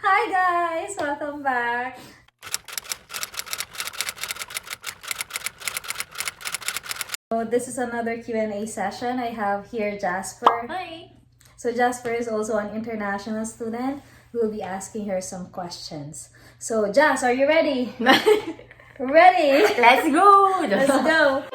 Hi guys! Welcome back! So this is another Q&A session. I have here Jasper. Hi. So Jasper is also an international student. We'll be asking her some questions. So Jas, are you ready? Ready? Let's go. Let's go!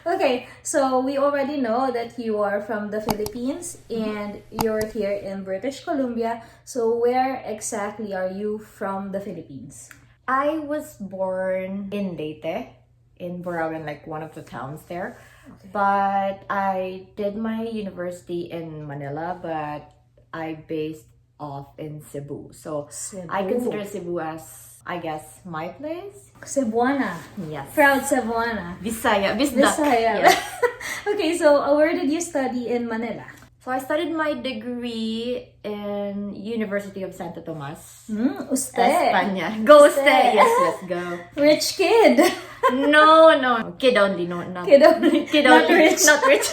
Okay, so we already know that you are from the Philippines and you're here in British Columbia. So where exactly are you from the Philippines? I was born in Leyte, in Borawan, like one of the towns there. Okay. But I did my university in Manila, but I based off in Cebu. So I consider Cebu as, I guess, my place. Cebuana. Yes. Proud Cebuana. Bisaya. Bisdak. Visaya. Yes. Okay, so where did you study in Manila? So I studied my degree in University of Santo Tomas. Uste. España. Go Uste. stay. Yes, let's go. Rich kid. No. Kid only. No. Kid only. Kid Not only. rich. Not rich.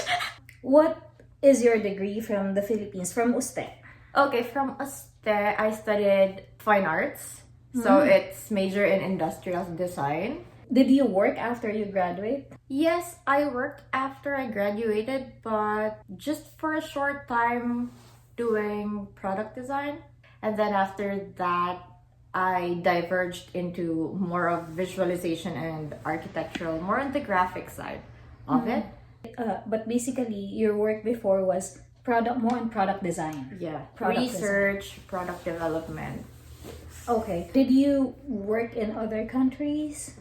What is your degree from the Philippines? From Uste? Okay, from Uste, I studied fine arts. So it's major in industrial design. Did you work after you graduate? Yes, I worked after I graduated, but just for a short time doing product design. And then after that, I diverged into more of visualization and architectural, more on the graphic side of it. But basically, your work before was more on product design. Yeah, Product research, product development. Okay. Did you work in other countries?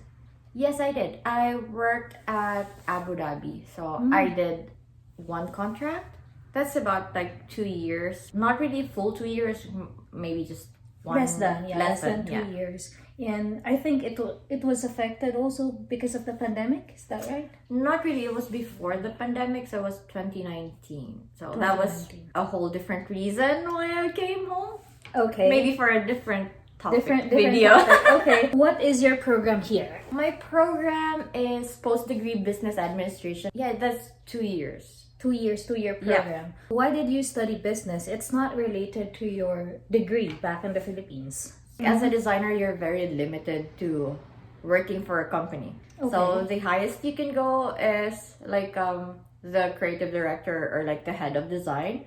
Yes, I did. I worked at Abu Dhabi. So I did one contract. That's about like 2 years. Not really full 2 years, maybe just one. Less than 2 yeah. years. And I think it was affected also because of the pandemic. Is that right? Not really. It was before the pandemic, so it was 2019. So that was 2019. a whole different reason why I came home. Okay. Maybe for a different topic different video. topic. Okay. What is your program here? My program is post-degree business administration. Yeah, that's 2 years. 2 years, 2-year program. Why did you study business? It's not related to your degree back in the Philippines. As a designer, you're very limited to working for a company. Okay. So the highest you can go is like the creative director or like the head of design.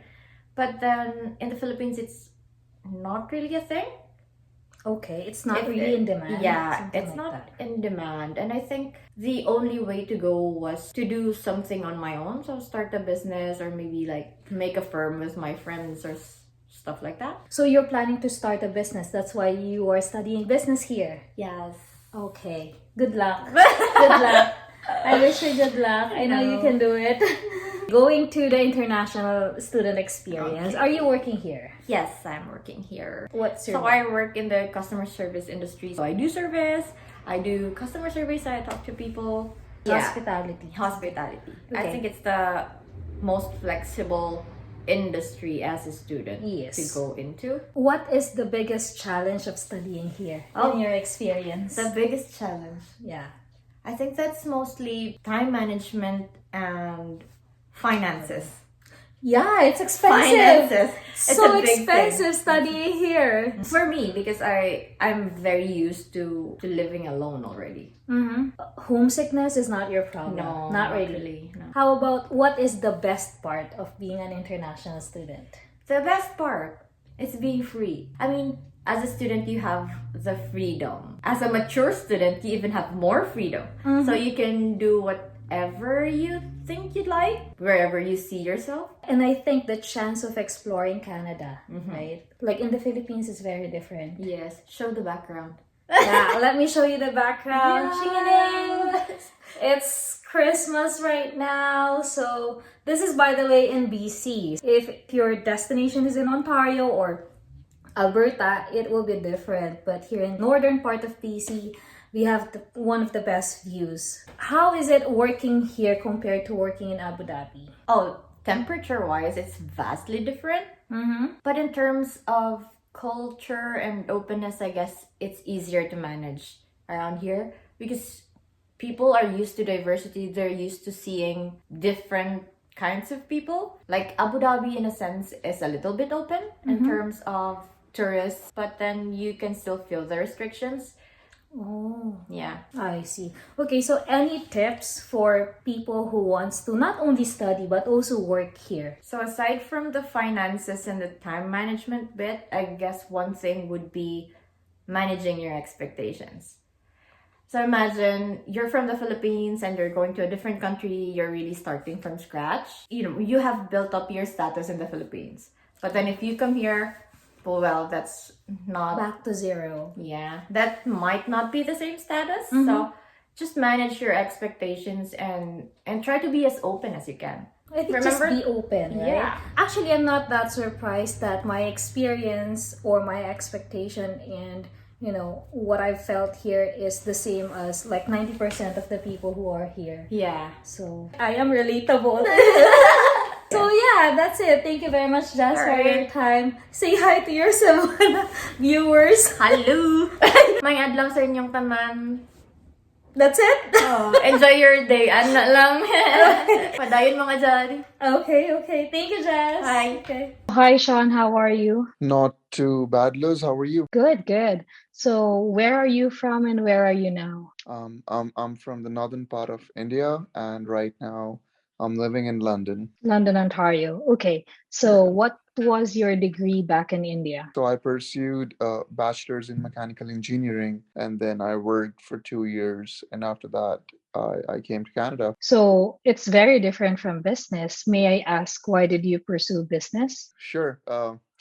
But then in the Philippines, it's not really a thing. Okay, it's not really in demand. Yeah, something it's like not that. in demand. And I think the only way to go was to do something on my own. So start a business or maybe like make a firm with my friends or stuff like that. So you're planning to start a business. That's why you are studying business here. Yes. Okay. Good luck. Good luck. I wish you good luck. I know you can do it. Going to the international student experience. Okay. Are you working here? Yes, I'm working here. What's your So I work in the customer service industry. So I do service, I do customer service, I talk to people. hospitality? Hospitality. I Okay. think it's the most flexible industry as a student Yes. to go into. What is the biggest challenge of studying here in your experience? The biggest challenge, Yeah. I think that's mostly time management and finances. Yeah, it's expensive. Finances. It's So a big expensive thing. studying here. For me, because I'm very used to living alone already. Homesickness is not your problem. No, not really. No. How about what is the best part of being an international student? The best part is being free. I mean, as a student, you have the freedom. As a mature student, you even have more freedom. So you can do whatever you think you'd like, wherever you see yourself. And I think the chance of exploring Canada, right? Like in the Philippines, is very different. Yes, show the background. Yeah, let me show you the background. Yes. Ching-a-ding! It's Christmas right now. So this is, by the way, in BC. If your destination is in Ontario or Alberta, it will be different. But here in northern part of BC, we have one of the best views. How is it working here compared to working in Abu Dhabi? Oh, temperature-wise, it's vastly different. But in terms of culture and openness, I guess it's easier to manage around here because people are used to diversity. They're used to seeing different kinds of people. Like Abu Dhabi, in a sense, is a little bit open in terms of tourists, but then you can still feel the restrictions. Oh, Yeah. I see. Okay, so any tips for people who wants to not only study but also work here? So aside from the finances and the time management bit, I guess one thing would be managing your expectations. So imagine you're from the Philippines and you're going to a different country, you're really starting from scratch. You know, you have built up your status in the Philippines. But then if you come here, well, that's not Back to zero. yeah, that might not be the same status. So just manage your expectations and try to be as open as you can. I think Remember- just be open, right? Yeah. Actually, I'm not that surprised that my experience or my expectation and what I felt here is the same as like 90% of the people who are here. Yeah. So I am relatable. So yeah, that's it. Thank you very much, Jazz, for your time. Say hi to your Cebuana viewers. Hello! May adlaw sa inyong tanan. That's it? Oh, enjoy your day. Ano lang. Padayon mga dyan. Okay. Thank you, Jazz. Hi. Okay. Hi, Sean. How are you? Not too bad, Liz. How are you? Good. So where are you from and where are you now? I'm from the northern part of India, and right now I'm living in London. London, Ontario. Okay. So what was your degree back in India? So I pursued a bachelor's in mechanical engineering, and then I worked for 2 years, and after that, I came to Canada. So it's very different from business. May I ask, why did you pursue business? Sure.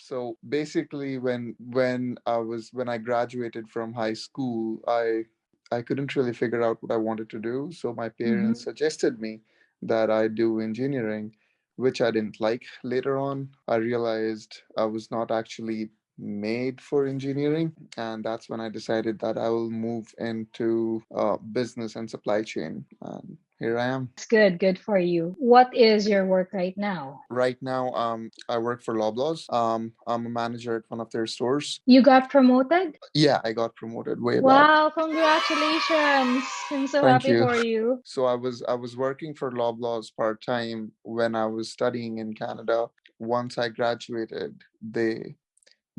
So basically, when I graduated from high school, I couldn't really figure out what I wanted to do. So my parents suggested me that I do engineering, which I didn't like. Later on, I realized I was not actually made for engineering, and that's when I decided that I will move into business and supply chain. And here I am. It's good for you. What is your work right now? Right now, I work for Loblaws. I'm a manager at one of their stores. You got promoted? Yeah, I got promoted way back. Wow, congratulations. I'm so Thank happy you. for you. So I was working for Loblaws part time when I was studying in Canada. Once I graduated,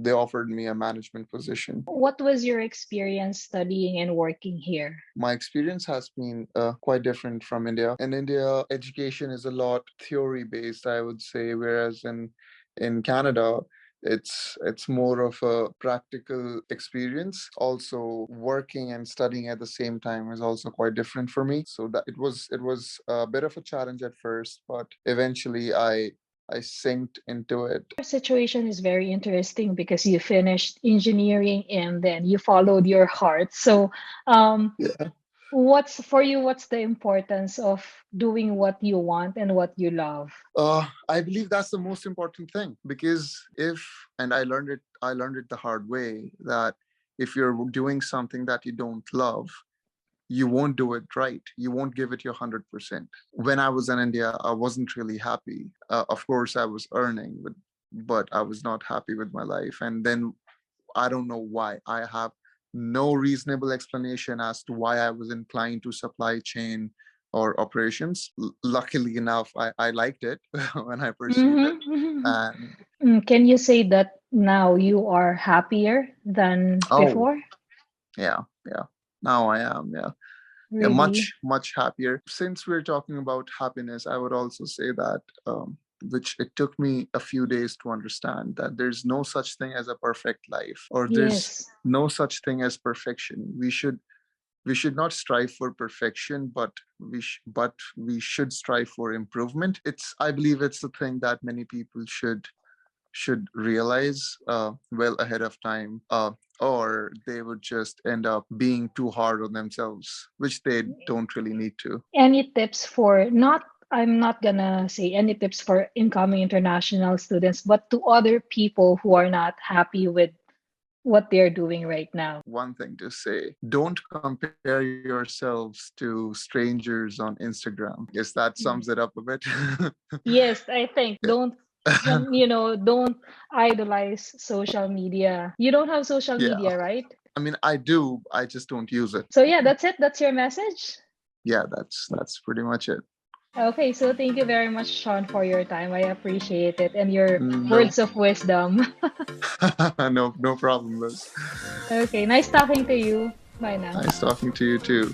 they offered me a management position. What was your experience studying and working here? My experience has been quite different from India. In India, education is a lot theory based, I would say, whereas in Canada, it's more of a practical experience. Also, working and studying at the same time is also quite different for me. So that it was a bit of a challenge at first, but eventually I synced into it. Your situation is very interesting because you finished engineering and then you followed your heart. So, Yeah. what's the importance of doing what you want and what you love? I believe that's the most important thing, because and I learned it the hard way, that if you're doing something that you don't love, you won't do it right. You won't give it your 100%. When I was in India, I wasn't really happy. Of course, I was earning, but I was not happy with my life. And then I don't know why. I have no reasonable explanation as to why I was inclined to supply chain or operations. Luckily enough, I liked it when I pursued it. And Can you say that now you are happier than oh, before? yeah. Now I am, yeah. Yeah, Really? much happier. Since we're talking about happiness, I would also say that which it took me a few days to understand, that there's no such thing as a perfect life, or there's Yes. no such thing as perfection. We should not strive for perfection, but we should strive for improvement. I believe it's the thing that many people should realize well ahead of time, or they would just end up being too hard on themselves, which they don't really need to. Any tips I'm not gonna say any tips for incoming international students, but to other people who are not happy with what they're doing right now? One thing to say: don't compare yourselves to strangers on Instagram. Guess that sums it up a bit. Yes, I think don't idolize social media. You don't have social Yeah. media, right? I mean, I do. I just don't use it. So yeah, that's it. That's your message. yeah, that's pretty much it. Okay, so thank you very much, Sean, for your time. I appreciate it and your No, words of wisdom. no problem, Liz. Okay, nice talking to you. Bye now. Nice talking to you too.